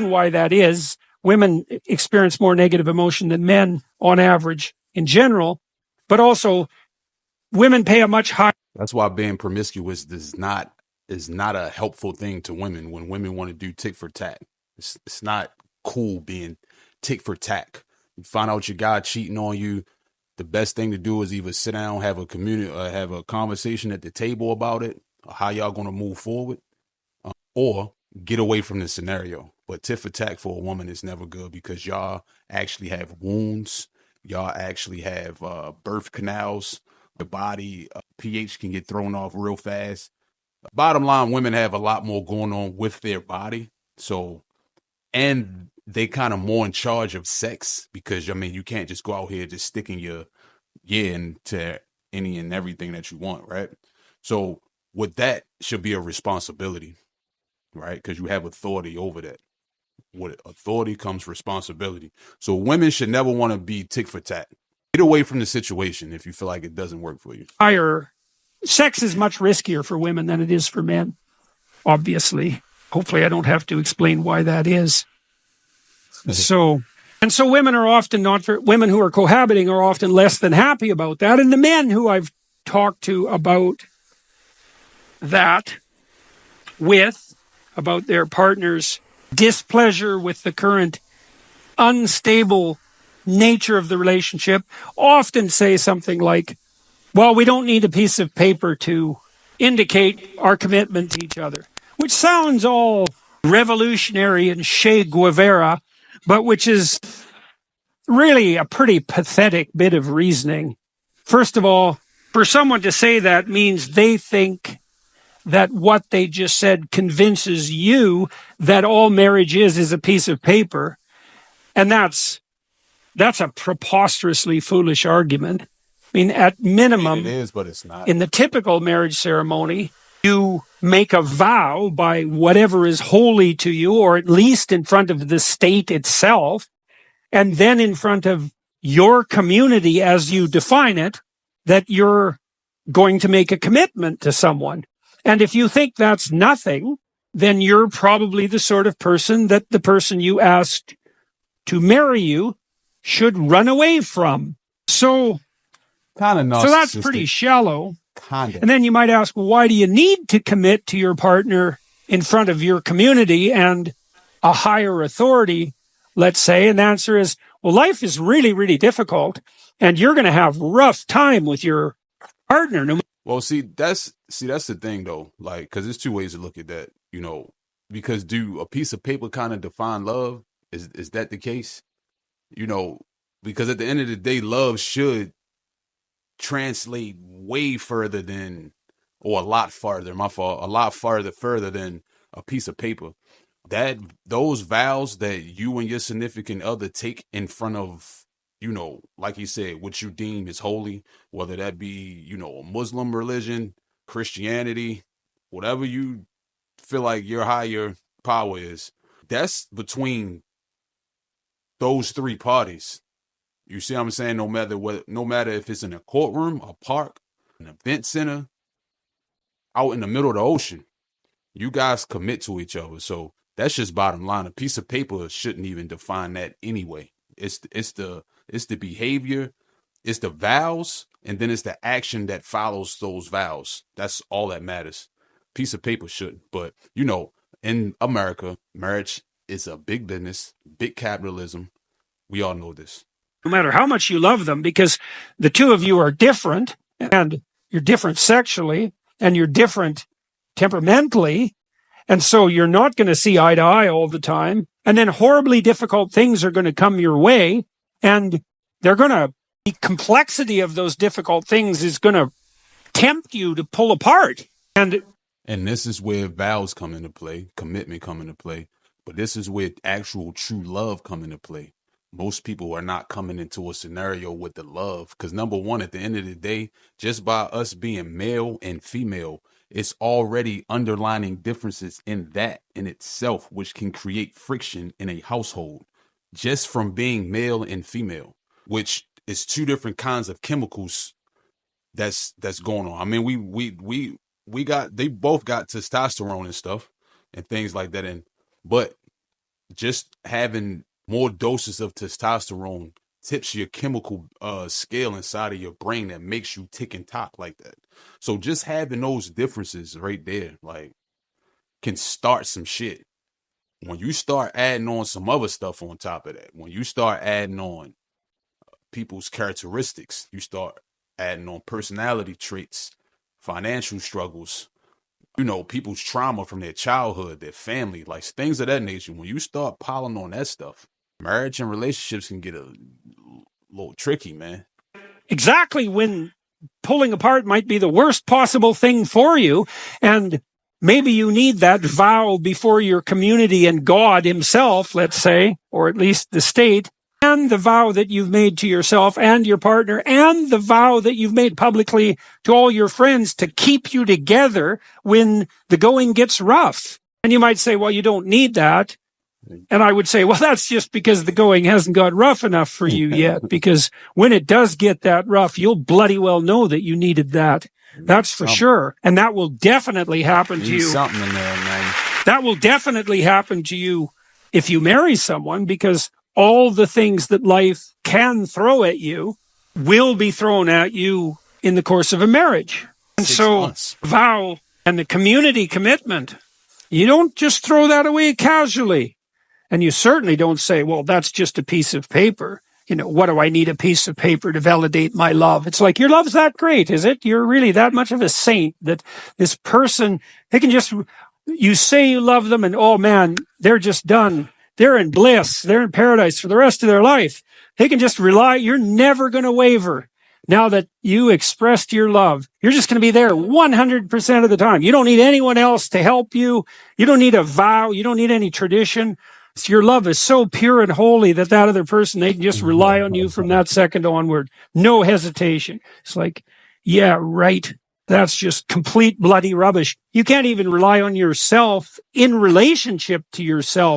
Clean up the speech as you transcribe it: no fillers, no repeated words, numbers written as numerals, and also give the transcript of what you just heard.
Why that is, women experience more negative emotion than men on average in general, but also women pay a much higher. That's why being promiscuous is not a helpful thing to women when women want to do tick for tack. It's not cool being tick for tack. You find out your guy cheating on you, the best thing to do is either sit down, have a conversation at the table about it, or how y'all gonna move forward, or get away from the scenario. But tit for tat for a woman is never good because y'all actually have wounds. Y'all actually have birth canals. The body pH can get thrown off real fast. Bottom line, women have a lot more going on with their body. So, and they kind of more in charge of sex because, I mean, you can't just go out here just sticking your into any and everything that you want, right? So with that should be a responsibility, right? Because you have authority over that. With authority comes responsibility. So women should never want to be tick for tat. Get away from the situation if you feel like it doesn't work for you. Higher sex is much riskier for women than it is for men, obviously. Hopefully I don't have to explain why that is. So women are often women who are cohabiting are often less than happy about that. And the men who I've talked to about that about their partner's displeasure with the current unstable nature of the relationship often say something like, well, we don't need a piece of paper to indicate our commitment to each other, which sounds all revolutionary and Che Guevara, but which is really a pretty pathetic bit of reasoning. First of all, for someone to say that means they think that what they just said convinces you that all marriage is a piece of paper. And that's a preposterously foolish argument. I mean, at minimum, it is, but it's not. In the typical marriage ceremony, you make a vow by whatever is holy to you, or at least in front of the state itself, and then in front of your community as you define it, that you're going to make a commitment to someone. And if you think that's nothing, then you're probably the sort of person that the person you asked to marry you should run away from. So that's pretty shallow. Kinda. And then you might ask, well, why do you need to commit to your partner in front of your community and a higher authority, let's say? And the answer is, well, life is really, really difficult, and you're going to have rough time with your partner. Well, that's the thing though, like, because there's two ways to look at that, because do a piece of paper kind of define love? Is that the case? Because at the end of the day, love should translate way further than, or a lot farther than a piece of paper. That those vows that you and your significant other take in front of, like you said, what you deem is holy, whether that be, a Muslim religion, Christianity, whatever you feel like your higher power is, that's between those three parties. You see what I'm saying? No matter if it's in a courtroom, a park, an event center, out in the middle of the ocean, you guys commit to each other. So that's just bottom line. A piece of paper shouldn't even define that anyway. It's the behavior, it's the vows, and then it's the action that follows those vows. That's all that matters. Piece of paper shouldn't. But, in America, marriage is a big business, big capitalism. We all know this. No matter how much you love them, because the two of you are different, and you're different sexually, and you're different temperamentally, and so you're not going to see eye to eye all the time, and then horribly difficult things are going to come your way, and the complexity of those difficult things is going to tempt you to pull apart. And this is where vows come into play, commitment come into play, but this is where actual true love come into play. Most people are not coming into a scenario with the love, because number one, at the end of the day, just by us being male and female, it's already underlining differences in that in itself, which can create friction in a household just from being male and female, which is two different kinds of chemicals that's going on. I mean, they both got testosterone and stuff and things like that. But just having more doses of testosterone tips your chemical scale inside of your brain that makes you tick and tock like that. So just having those differences right there, like, can start some shit. When you start adding on some other stuff on top of that, when you start adding on people's characteristics, you start adding on personality traits, financial struggles, people's trauma from their childhood, their family, like things of that nature. When you start piling on that stuff, marriage and relationships can get a little tricky, man. Exactly, when pulling apart might be the worst possible thing for you. And maybe you need that vow before your community and God himself, let's say, or at least the state, and the vow that you've made to yourself and your partner, and the vow that you've made publicly to all your friends to keep you together when the going gets rough. And you might say, well, you don't need that. And I would say, well, that's just because the going hasn't got rough enough for you yet. Because when it does get that rough, you'll bloody well know that you needed that. That's for sure. And that will definitely happen to you. Something in there, man. That will definitely happen to you if you marry someone, because all the things that life can throw at you will be thrown at you in the course of a marriage. And 6 so months. vow and the community commitment, you don't just throw that away casually. And you certainly don't say, well, that's just a piece of paper. What do I need a piece of paper to validate my love? It's like, your love's that great, is it? You're really that much of a saint that this person, you say you love them and, oh man, they're just done. They're in bliss. They're in paradise for the rest of their life. They can just rely. You're never going to waver. Now that you expressed your love, you're just going to be there 100% of the time. You don't need anyone else to help you. You don't need a vow. You don't need any tradition. Your love is so pure and holy that other person, they can just rely on you from that second onward. No hesitation. It's like, yeah, right. That's just complete bloody rubbish. You can't even rely on yourself in relationship to yourself.